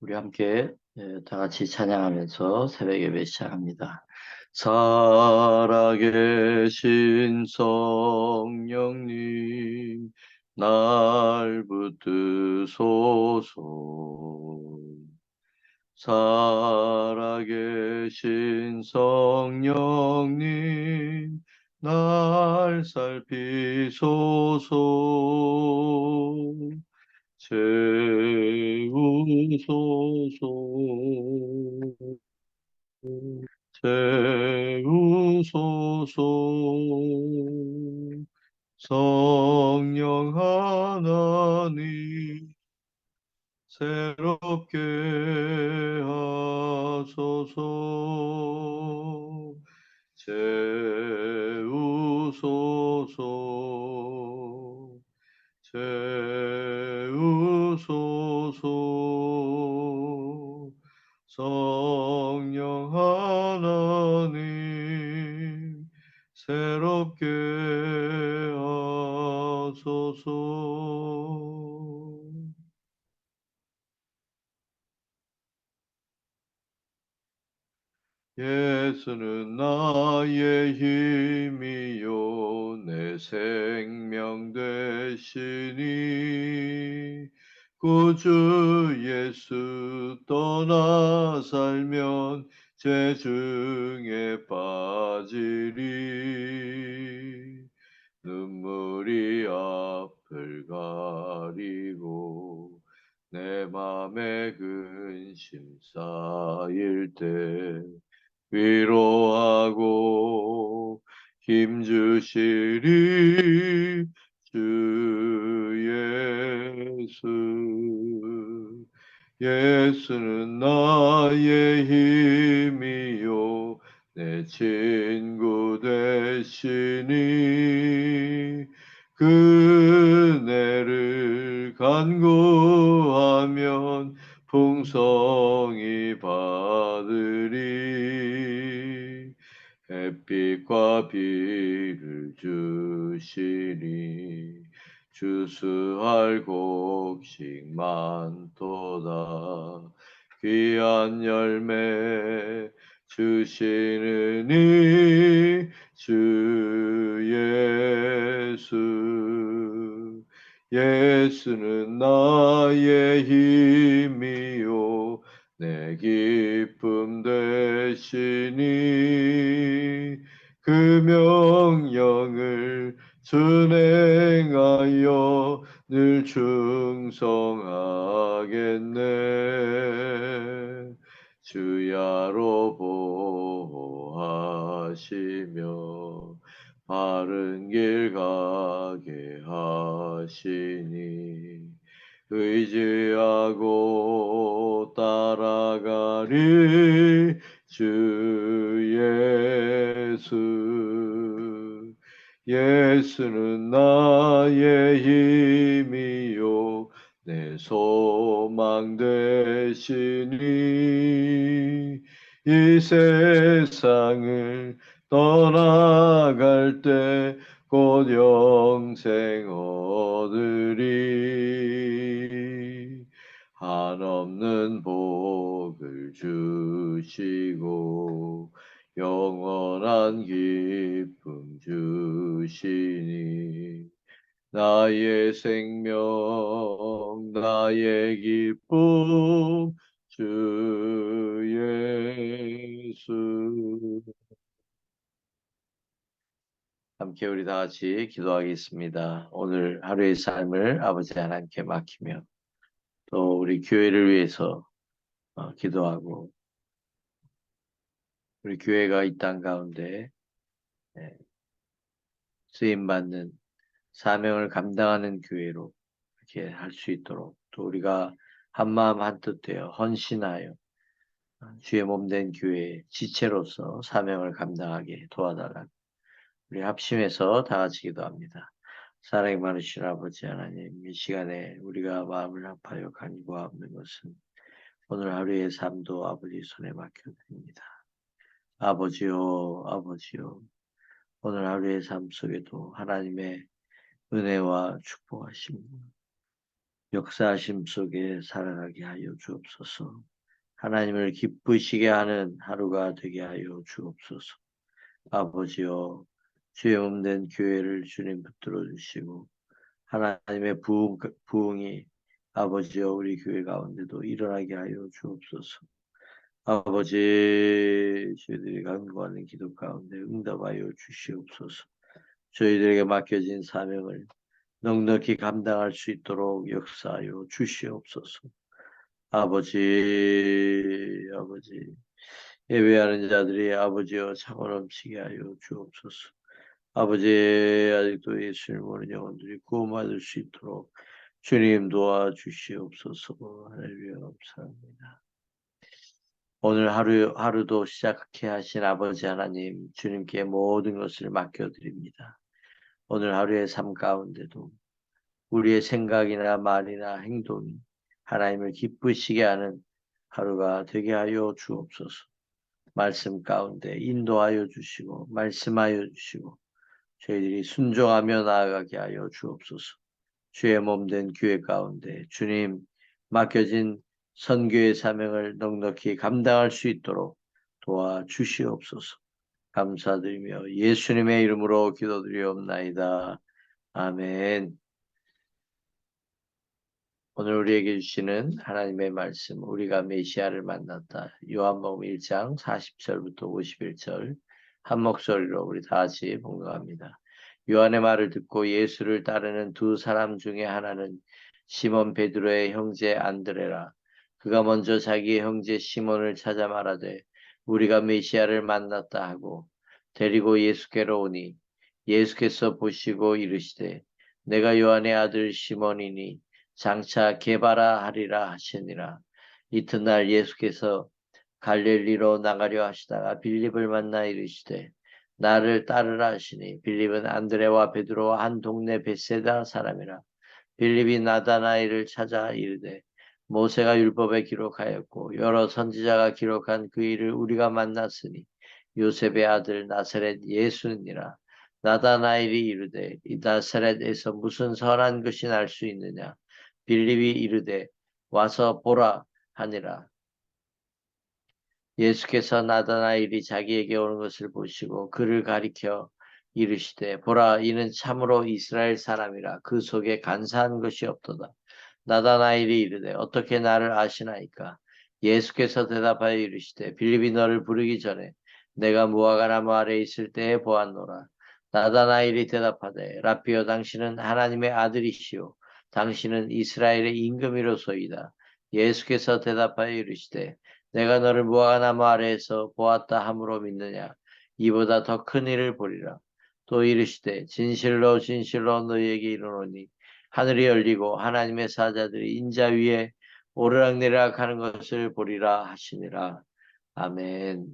우리 함께 다 같이 찬양하면서 새벽 예배 시작합니다. 살아계신 성령님 날 붙드소서. 살아계신 성령님 날 살피소서. 채우소서. 채우소서. 성령 하나님 새롭게 하소서. 채우소서. 채우소서. 성령 하나님 새롭게 하소서. 예수는 나의 힘이요 내 생명 되시니 구주 예수 떠나 살면 죄 중에 빠지리. 눈물이 앞을 가리고 내 맘에 근심 쌓일 때 위로하고 힘주시리 주 예수. 예수는 나의 힘이요 내 친구 되시니 그네를 간구하면 풍성히 받으리. 햇빛과 비를 주시니 주수할 곡식 많도다. 귀한 열매 주시느니 주 예수. 예수는 나의 힘이요 내 기쁨 되시니 그 명령을 준행하여 늘 충성하겠네. 주야로 보호하시며 바른 길 가게 하시니 의지하고 따라가리 주 예수. 예수는 나의 힘이요 내 소망 되시니 이 세상을 떠나갈 때 곧 영생 얻으리. 한없는 복을 주시고 영원한 기쁨 주시니 나의 생명 나의 기쁨 주 예수. 함께 우리 다 같이 기도하겠습니다. 오늘 하루의 삶을 아버지 하나님께 맡기며 또 우리 교회를 위해서 기도하고 우리 교회가 이 땅 가운데 예, 쓰임받는 사명을 감당하는 교회로 이렇게 할 수 있도록 또 우리가 한마음 한뜻 되어 헌신하여 주의 몸된 교회의 지체로서 사명을 감당하게 도와달라. 우리 합심해서 다 같이 기도합니다. 사랑이 많으신 아버지 하나님, 이 시간에 우리가 마음을 합하여 간구하는 것은 오늘 하루의 삶도 아버지 손에 맡겨드립니다. 아버지요, 아버지요, 오늘 하루의 삶 속에도 하나님의 은혜와 축복하심, 역사하심 속에 살아가게 하여 주옵소서. 하나님을 기쁘시게 하는 하루가 되게 하여 주옵소서. 아버지여, 주의 몸된 교회를 주님 붙들어 주시고 하나님의 부흥이 아버지여 우리 교회 가운데도 일어나게 하여 주옵소서. 아버지, 저희들이 간구하는 기도 가운데 응답하여 주시옵소서. 저희들에게 맡겨진 사명을 넉넉히 감당할 수 있도록 역사하여 주시옵소서. 아버지, 예배하는 자들이 아버지여 차고 넘치게 하여 주옵소서. 아버지, 아직도 예수를 모르는 영혼들이 구원받을 수 있도록 주님 도와주시옵소서. 할렐루야, 감사합니다. 오늘 하루도 시작케 하신 아버지 하나님, 주님께 모든 것을 맡겨드립니다. 오늘 하루의 삶 가운데도 우리의 생각이나 말이나 행동이 하나님을 기쁘시게 하는 하루가 되게 하여 주옵소서. 말씀 가운데 인도하여 주시고 말씀하여 주시고 저희들이 순종하며 나아가게 하여 주옵소서. 주의 몸된 교회 가운데 주님 맡겨진 선교의 사명을 넉넉히 감당할 수 있도록 도와주시옵소서. 감사드리며 예수님의 이름으로 기도드리옵나이다. 아멘. 오늘 우리에게 주시는 하나님의 말씀, 우리가 메시아를 만났다. 요한복음 1장 40절부터 51절 한 목소리로 우리 다 같이 봉독합니다. 요한의 말을 듣고 예수를 따르는 두 사람 중에 하나는 시몬 베드로의 형제 안드레라. 그가 먼저 자기의 형제 시몬을 찾아 말하되 우리가 메시아를 만났다 하고 데리고 예수께로 오니 예수께서 보시고 이르시되 내가 요한의 아들 시몬이니 장차 게바라 하리라 하시니라. 이튿날 예수께서 갈릴리로 나가려 하시다가 빌립을 만나 이르시되 나를 따르라 하시니 빌립은 안드레와 베드로와 한 동네 벳세다 사람이라. 빌립이 나다나엘을 찾아 이르되 모세가 율법에 기록하였고 여러 선지자가 기록한 그 일을 우리가 만났으니 요셉의 아들 나사렛 예수니라. 나다나엘이 이르되 이 나사렛에서 무슨 선한 것이 날 수 있느냐. 빌립이 이르되 와서 보라 하니라. 예수께서 나다나엘이 자기에게 오는 것을 보시고 그를 가리켜 이르시되 보라 이는 참으로 이스라엘 사람이라 그 속에 간사한 것이 없도다. 나다나엘이 이르되 어떻게 나를 아시나이까. 예수께서 대답하여 이르시되 빌립이 너를 부르기 전에 내가 무화과나무 아래 있을 때에 보았노라. 나다나엘이 대답하되 라삐여 당신은 하나님의 아들이시오 당신은 이스라엘의 임금이로소이다. 예수께서 대답하여 이르시되 내가 너를 무화과나무 아래에서 보았다 함으로 믿느냐. 이보다 더 큰 일을 보리라. 또 이르시되 진실로 진실로 너희에게 이르노니 하늘이 열리고 하나님의 사자들이 인자 위에 오르락내리락 하는 것을 보리라 하시니라. 아멘.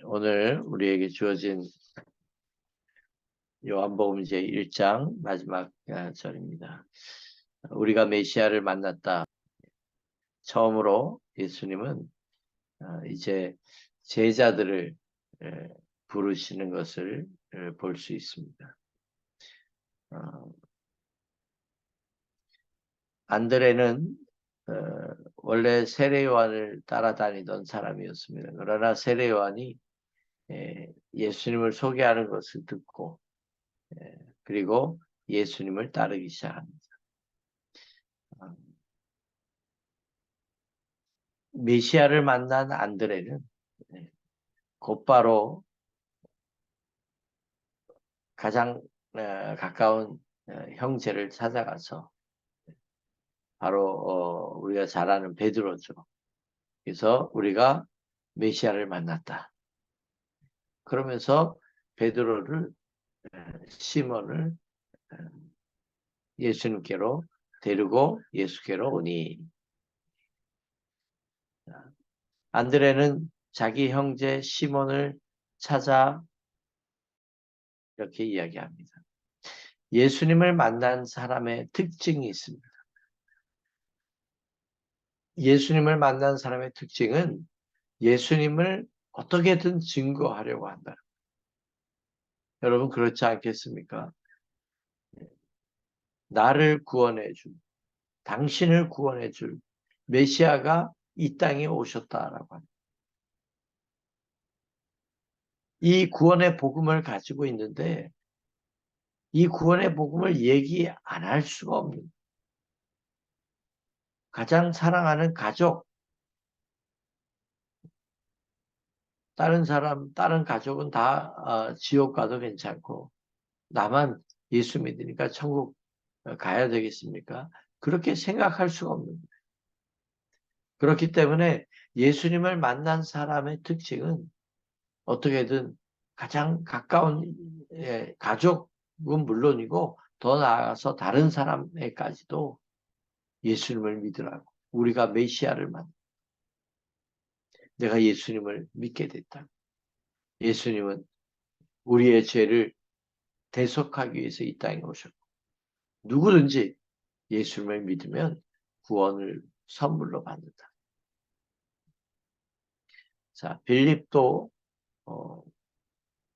오늘 우리에게 주어진 요한복음 이제 1장 마지막 절입니다. 우리가 메시아를 만났다. 처음으로 예수님은 이제 제자들을 부르시는 것을 볼 수 있습니다. 안드레는 원래 세례 요한을 따라다니던 사람이었습니다. 그러나 세례 요한이 예수님을 소개하는 것을 듣고 그리고 예수님을 따르기 시작합니다. 메시아를 만난 안드레는 곧바로 가장 가까운 형제를 찾아가서 바로 우리가 잘 아는 베드로죠. 그래서 우리가 메시아를 만났다. 그러면서 베드로를 시몬을 예수님께로 데리고 예수께로 오니 안드레는 자기 형제 시몬을 찾아 이렇게 이야기합니다. 예수님을 만난 사람의 특징이 있습니다. 예수님을 만난 사람의 특징은 예수님을 어떻게든 증거하려고 한다. 여러분 그렇지 않겠습니까? 나를 구원해 줄, 당신을 구원해 줄 메시아가 이 땅에 오셨다라고 합니다. 이 구원의 복음을 가지고 있는데 이 구원의 복음을 얘기 안 할 수가 없는 가장 사랑하는 가족, 다른 사람, 다른 가족은 다 지옥 가도 괜찮고 나만 예수 믿으니까 천국 가야 되겠습니까? 그렇게 생각할 수가 없는 거예요. 그렇기 때문에 예수님을 만난 사람의 특징은 어떻게든 가장 가까운 가족은 물론이고 더 나아가서 다른 사람에까지도 예수님을 믿으라고. 우리가 메시아를 내가 예수님을 믿게 됐다. 예수님은 우리의 죄를 대속하기 위해서 이 땅에 오셨고 누구든지 예수님을 믿으면 구원을 선물로 받는다. 자, 빌립도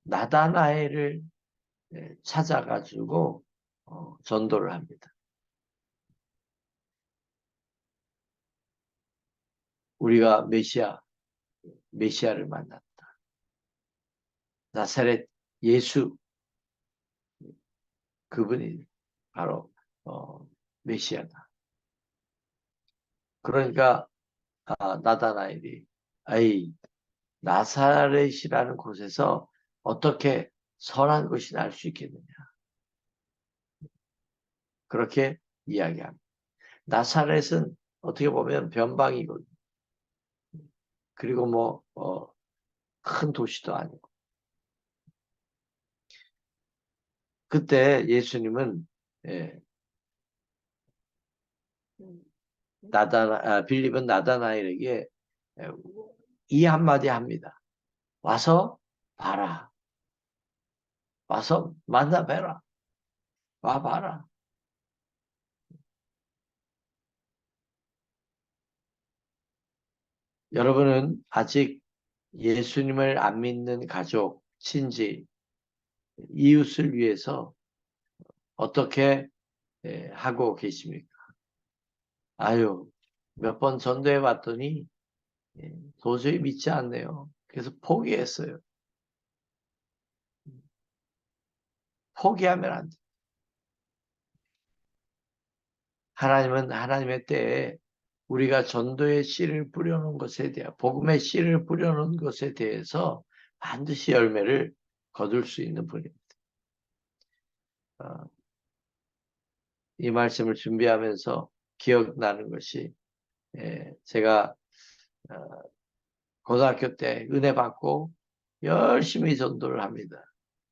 나다나엘을 찾아가지고 전도를 합니다. 우리가 메시아를 만났다. 나사렛 예수 그분이 바로 메시아다. 그러니까 나다나엘이 아이 나사렛이라는 곳에서 어떻게 선한 것이 날 수 있겠느냐. 그렇게 이야기합니다. 나사렛은 어떻게 보면 변방이거든요. 그리고 큰 도시도 아니고. 그때 예수님은 예, 빌립은 나다나엘에게 이 한마디 합니다. 와서 봐라. 와서 만나봐라. 와봐라. 여러분은 아직 예수님을 안 믿는 가족, 친지, 이웃을 위해서 어떻게 하고 계십니까? 아유, 몇 번 전도해 봤더니 도저히 믿지 않네요. 그래서 포기했어요. 포기하면 안 돼. 하나님은 하나님의 때에 우리가 전도의 씨를 뿌려놓은 것에 대해 복음의 씨를 뿌려놓은 것에 대해서 반드시 열매를 거둘 수 있는 분입니다. 어, 이 말씀을 준비하면서 기억나는 것이 제가 어, 고등학교 때 은혜 받고 열심히 전도를 합니다.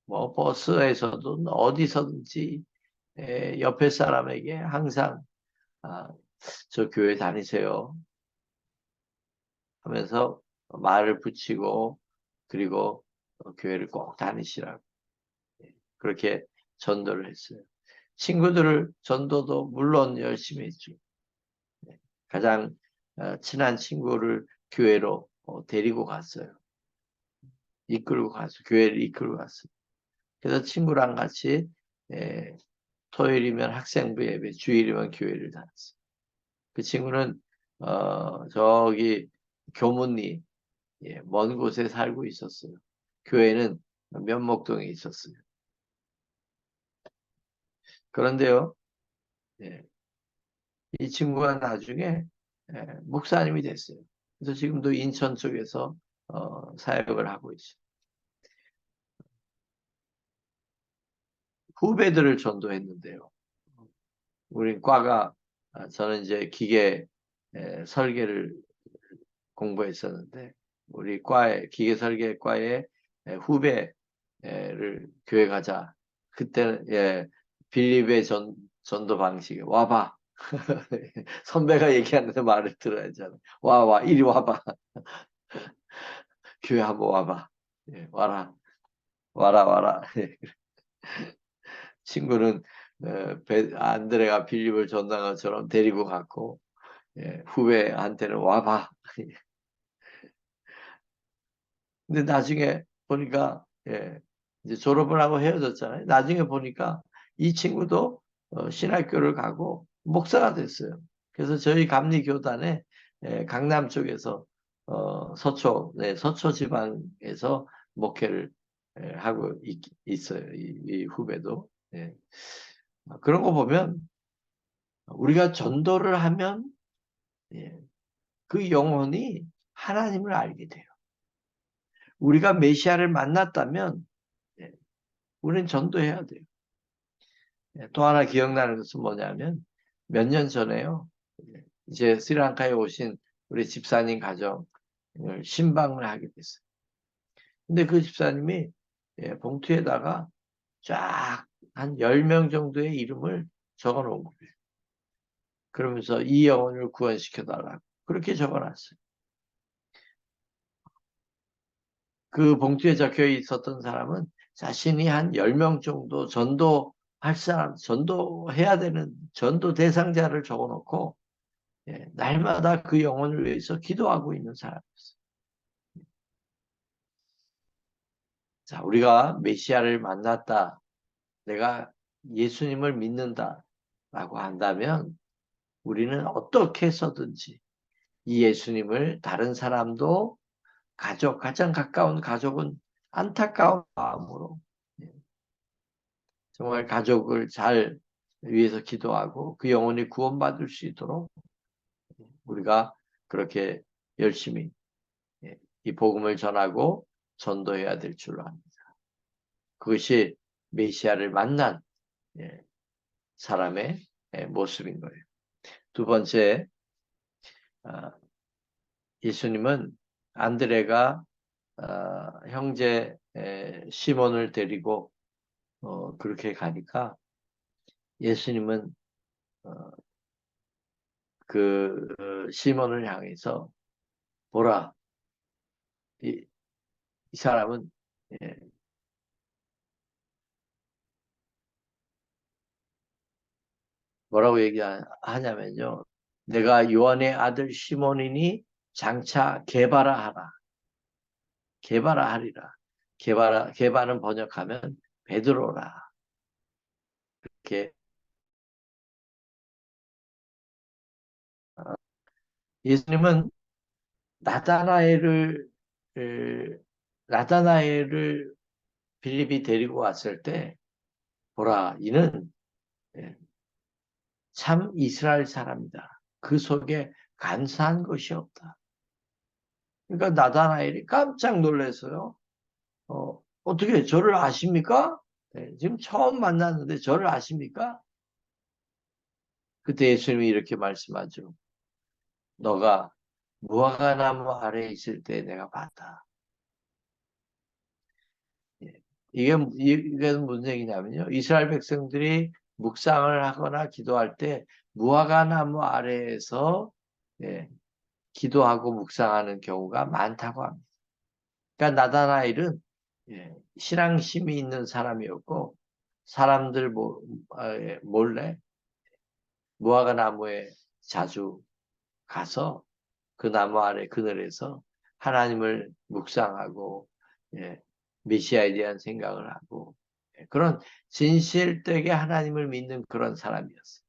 뭐 버스에서든 어디서든지 옆에 사람에게 항상 아, 저 교회 다니세요 하면서 말을 붙이고 그리고 교회를 꼭 다니시라고 그렇게 전도를 했어요. 친구들을 전도도 물론 열심히 했죠. 가장 친한 친구를 교회로 데리고 갔어요. 이끌고 갔어요. 교회를 이끌고 갔어요. 그래서 친구랑 같이 에, 토요일이면 학생부 예배, 주일이면 교회를 다녔어요. 그 친구는 저기 교문리 먼 곳에 살고 있었어요. 교회는 면목동에 있었어요. 그런데요, 예, 이 친구가 나중에 목사님이 됐어요. 그래서 지금도 인천 쪽에서 사역을 하고 있어요. 후배들을 전도했는데요. 우리 과가 저는 이제 기계 설계를 공부했었는데 우리 과에 기계 설계과에 후배를 교회 가자. 그때는 빌립의 전도 방식이 와봐. 선배가 얘기하는데 말을 들어야잖아. 와 이리 와봐. 교회 한번 와봐. 와라 와라. 친구는 안드레가 빌립을 전도한 것처럼 데리고 갔고 후배한테는 와봐. 근데 나중에 보니까 이제 졸업을 하고 헤어졌잖아요. 나중에 보니까 이 친구도 신학교를 가고 목사가 됐어요. 그래서 저희 감리교단에 강남 쪽에서 서초 지방에서 목회를 하고 있어요. 이 후배도. 예. 그런 거 보면 우리가 전도를 하면 예, 그 영혼이 하나님을 알게 돼요. 우리가 메시아를 만났다면 예, 우리는 전도해야 돼요. 예, 또 하나 기억나는 것은 뭐냐면 몇 년 전에요. 이제 스리랑카에 오신 우리 집사님 가정을 신방을 하게 됐어요. 근데 그 집사님이 봉투에다가 쫙 한 10명 정도의 이름을 적어 놓은 거예요. 그러면서 이 영혼을 구원시켜 달라고 그렇게 적어 놨어요. 그 봉투에 적혀 있었던 사람은 자신이 한 10명 정도 전도할 사람, 전도해야 되는 전도 대상자를 적어 놓고 날마다 그 영혼을 위해서 기도하고 있는 사람이었어요. 자, 우리가 메시아를 만났다. 내가 예수님을 믿는다라고 한다면 우리는 어떻게 해서든지 이 예수님을 다른 사람도 가장 가까운 가족은 안타까운 마음으로 정말 가족을 잘 위해서 기도하고 그 영혼이 구원받을 수 있도록 우리가 그렇게 열심히 이 복음을 전하고 전도해야 될 줄로 압니다. 그것이 메시아를 만난 사람의 모습인 거예요. 두 번째, 아, 예수님은 안드레가 형제 시몬을 데리고 그렇게 가니까 예수님은 어, 그 시몬을 향해서 보라, 이 사람은 예, 뭐라고 얘기하냐면요. 내가 요한의 아들 시몬이니 장차 게바라 하라. 게바라 하리라. 게바는 번역하면 베드로라. 이렇게 예수님은 나다나엘을 에, 나다나엘을 빌립이 데리고 왔을 때 보라 이는 예, 참 이스라엘 사람이다. 그 속에 간사한 것이 없다. 그러니까 나다나엘이 깜짝 놀라서요. 어떻게 저를 아십니까? 네, 지금 처음 만났는데 저를 아십니까? 그때 예수님이 이렇게 말씀하죠. 너가 무화과나무 아래에 있을 때 내가 봤다. 예. 이게 무슨 얘기냐면요. 이스라엘 백성들이 묵상을 하거나 기도할 때 무화과나무 아래에서 예, 기도하고 묵상하는 경우가 많다고 합니다. 그러니까 나다나엘은 신앙심이 있는 사람이었고 사람들 몰래 무화과 나무에 자주 가서 그 나무 아래 그늘에서 하나님을 묵상하고 예, 메시아에 대한 생각을 하고 그런 진실되게 하나님을 믿는 그런 사람이었어요.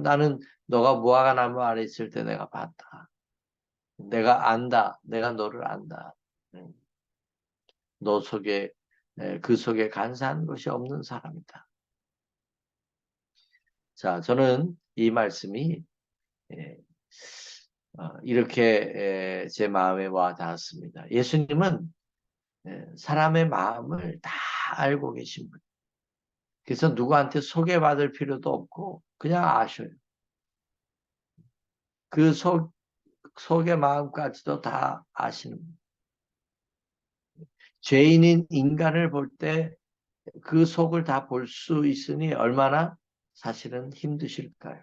나는 너가 무화과 나무 아래 있을 때 내가 봤다. 내가 안다. 내가 너를 안다. 음, 너 속에 그 속에 간사한 것이 없는 사람이다. 자, 저는 이 말씀이 예, 이렇게 제 마음에 와 닿았습니다. 예수님은 사람의 마음을 다 알고 계신 분. 그래서 누구한테 소개받을 필요도 없고 그냥 아셔요. 그 속의 마음까지도 다 아시는 분. 죄인인 인간을 볼 때 그 속을 다 볼 수 있으니 얼마나 사실은 힘드실까요?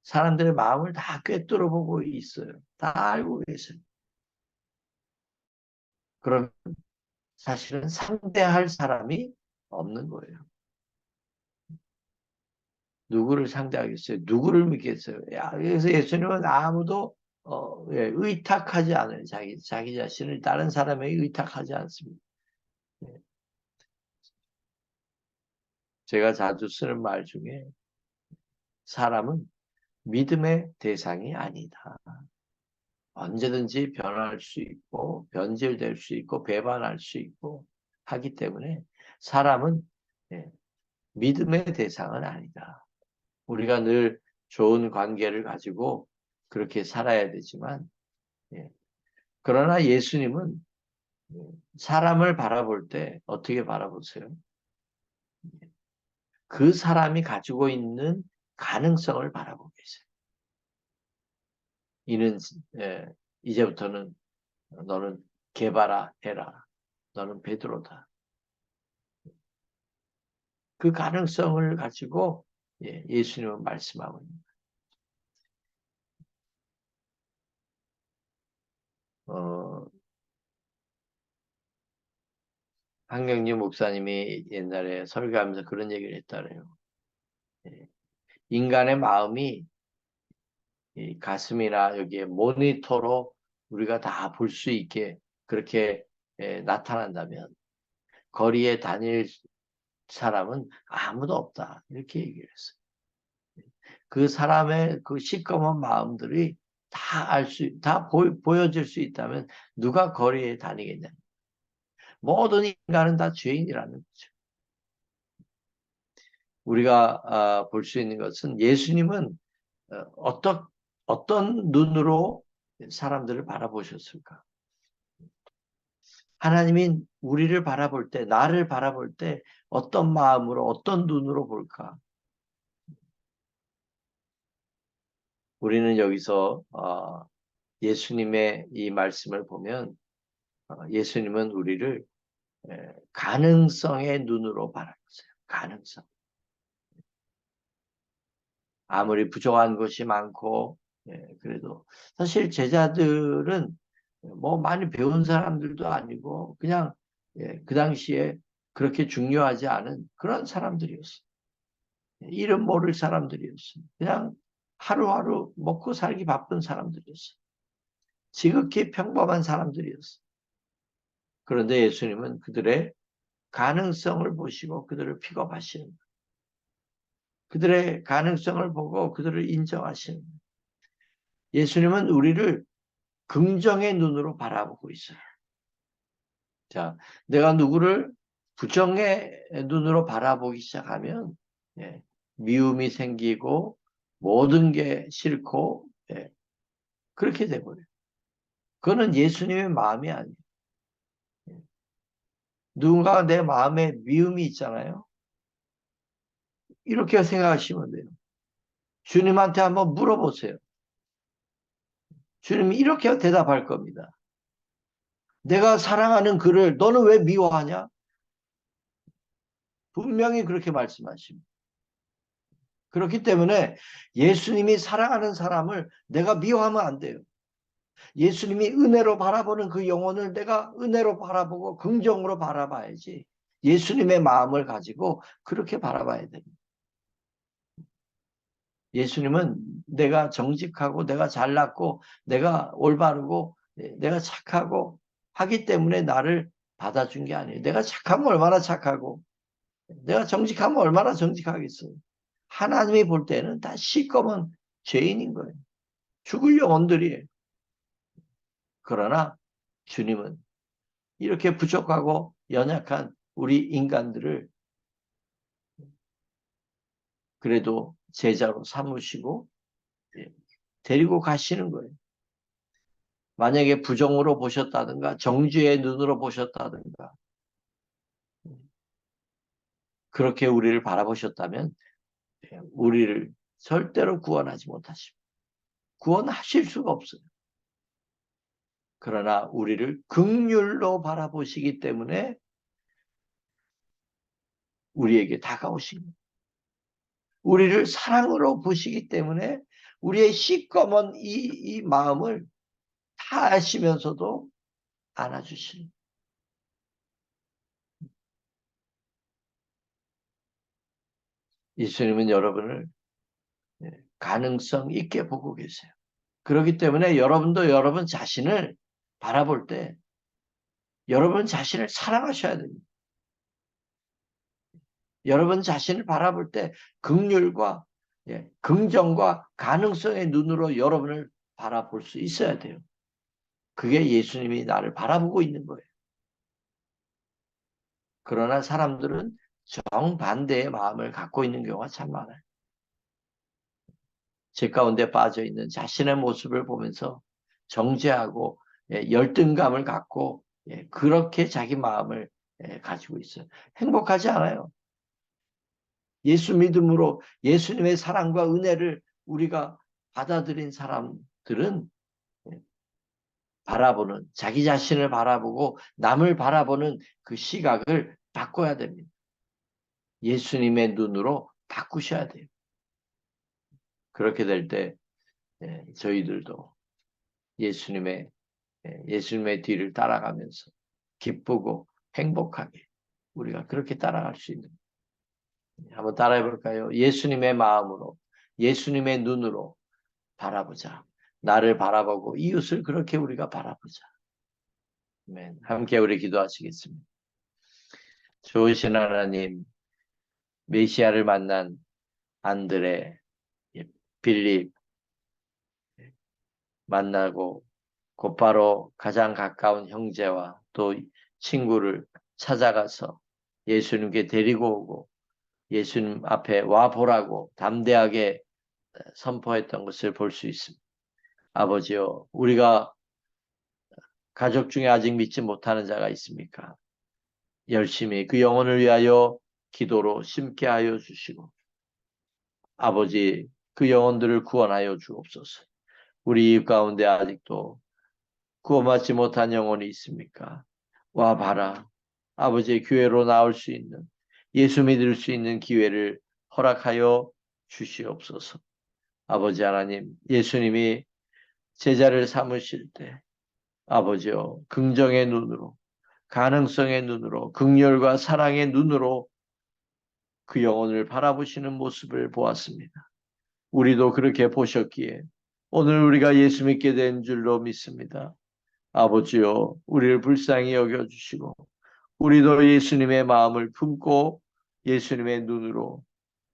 사람들의 마음을 다 꿰뚫어 보고 있어요. 다 알고 계세요. 그럼 사실은 상대할 사람이 없는 거예요. 누구를 상대하겠어요? 누구를 믿겠어요? 그래서 예수님은 아무도 의탁하지 않아요. 자기 자신을 다른 사람에게 의탁하지 않습니다. 예. 제가 자주 쓰는 말 중에 사람은 믿음의 대상이 아니다. 언제든지 변할 수 있고 변질될 수 있고 배반할 수 있고 하기 때문에 사람은 예, 믿음의 대상은 아니다. 우리가 늘 좋은 관계를 가지고 그렇게 살아야 되지만 예, 그러나 예수님은 사람을 바라볼 때 어떻게 바라보세요? 그 사람이 가지고 있는 가능성을 바라보고 계세요. 이는 이제부터는 너는 개발아 해라. 너는 베드로다. 그 가능성을 가지고 예수님은 말씀하고 있습니다. 황경림 목사님이 옛날에 설교하면서 그런 얘기를 했다래요. 예, 인간의 마음이 이 가슴이나 여기에 모니터로 우리가 다 볼 수 있게 그렇게 나타난다면 거리에 다닐 사람은 아무도 없다. 이렇게 얘기를 했어요. 그 사람의 그 시꺼먼 마음들이 다 보여질 수 있다면 누가 거리에 다니겠냐. 모든 인간은 다 죄인이라는 거죠. 우리가 볼 수 있는 것은 예수님은 어떤 눈으로 사람들을 바라보셨을까? 하나님이 우리를 바라볼 때, 나를 바라볼 때 어떤 마음으로, 어떤 눈으로 볼까? 우리는 여기서 예수님의 이 말씀을 보면 예수님은 우리를 가능성의 눈으로 바라보세요. 가능성. 아무리 부족한 것이 많고 그래도 사실 제자들은 뭐 많이 배운 사람들도 아니고 그냥 그 당시에 그렇게 중요하지 않은 그런 사람들이었어요. 이름 모를 사람들이었어요. 그냥 하루하루 먹고 살기 바쁜 사람들이었어요. 지극히 평범한 사람들이었어요. 그런데 예수님은 그들의 가능성을 보시고 그들을 픽업하시는 거예요. 그들의 가능성을 보고 그들을 인정하시는 거예요. 예수님은 우리를 긍정의 눈으로 바라보고 있어요. 자, 내가 누구를 부정의 눈으로 바라보기 시작하면 미움이 생기고 모든 게 싫고 그렇게 돼버려요. 그거는 예수님의 마음이 아니에요. 누군가 내 마음에 미움이 있잖아요. 이렇게 생각하시면 돼요. 주님한테 한번 물어보세요. 주님이 이렇게 대답할 겁니다. 내가 사랑하는 그를 너는 왜 미워하냐? 분명히 그렇게 말씀하십니다. 그렇기 때문에 예수님이 사랑하는 사람을 내가 미워하면 안 돼요. 예수님이 은혜로 바라보는 그 영혼을 내가 은혜로 바라보고 긍정으로 바라봐야지. 예수님의 마음을 가지고 그렇게 바라봐야 됩니다. 예수님은 내가 정직하고 내가 잘났고 내가 올바르고 내가 착하고 하기 때문에 나를 받아준 게 아니에요. 내가 착하면 얼마나 착하고 내가 정직하면 얼마나 정직하겠어요. 하나님이 볼 때는 다 시꺼먼 죄인인 거예요. 죽을 영혼들이에요. 그러나 주님은 이렇게 부족하고 연약한 우리 인간들을 그래도 제자로 삼으시고 데리고 가시는 거예요. 만약에 부정으로 보셨다든가 정죄의 눈으로 보셨다든가 그렇게 우리를 바라보셨다면 우리를 절대로 구원하지 못하십니다. 구원하실 수가 없어요. 그러나 우리를 긍휼로 바라보시기 때문에 우리에게 다가오신 거예요. 우리를 사랑으로 보시기 때문에 우리의 시꺼먼 이 마음을 다 아시면서도 안아주시는 예수님은 여러분을 가능성 있게 보고 계세요. 그렇기 때문에 여러분도 여러분 자신을 바라볼 때 여러분 자신을 사랑하셔야 됩니다. 여러분 자신을 바라볼 때 긍휼과 긍정과 가능성의 눈으로 여러분을 바라볼 수 있어야 돼요. 그게 예수님이 나를 바라보고 있는 거예요. 그러나 사람들은 정반대의 마음을 갖고 있는 경우가 참 많아요. 제 가운데 빠져 있는 자신의 모습을 보면서 정죄하고 열등감을 갖고 그렇게 자기 마음을 가지고 있어요. 행복하지 않아요. 예수 믿음으로 예수님의 사랑과 은혜를 우리가 받아들인 사람들은 바라보는, 자기 자신을 바라보고 남을 바라보는 그 시각을 바꿔야 됩니다. 예수님의 눈으로 바꾸셔야 돼요. 그렇게 될 때 저희들도 예수님의 예수님의 뒤를 따라가면서 기쁘고 행복하게 우리가 그렇게 따라갈 수 있는, 한번 따라해 볼까요? 예수님의 마음으로, 예수님의 눈으로 바라보자. 나를 바라보고 이웃을 그렇게 우리가 바라보자. 아멘. 함께 우리 기도하시겠습니다. 좋으신 하나님, 메시아를 만난 안드레, 빌립 만나고 곧바로 가장 가까운 형제와 또 친구를 찾아가서 예수님께 데리고 오고 예수님 앞에 와 보라고 담대하게 선포했던 것을 볼 수 있습니다. 아버지요, 우리가 가족 중에 아직 믿지 못하는 자가 있습니까? 열심히 그 영혼을 위하여 기도로 심게 하여 주시고 아버지 그 영혼들을 구원하여 주옵소서. 우리 이웃 가운데 아직도 구원받지 못한 영혼이 있습니까? 와 봐라. 아버지의 교회로 나올 수 있는, 예수 믿을 수 있는 기회를 허락하여 주시옵소서. 아버지 하나님, 예수님이 제자를 삼으실 때 아버지여 긍정의 눈으로, 가능성의 눈으로, 긍휼과 사랑의 눈으로 그 영혼을 바라보시는 모습을 보았습니다. 우리도 그렇게 보셨기에 오늘 우리가 예수 믿게 된 줄로 믿습니다. 아버지여 우리를 불쌍히 여겨주시고 우리도 예수님의 마음을 품고 예수님의 눈으로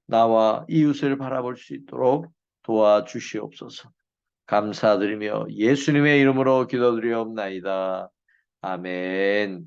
나와 이웃을 바라볼 수 있도록 도와주시옵소서. 감사드리며 예수님의 이름으로 기도드리옵나이다. 아멘.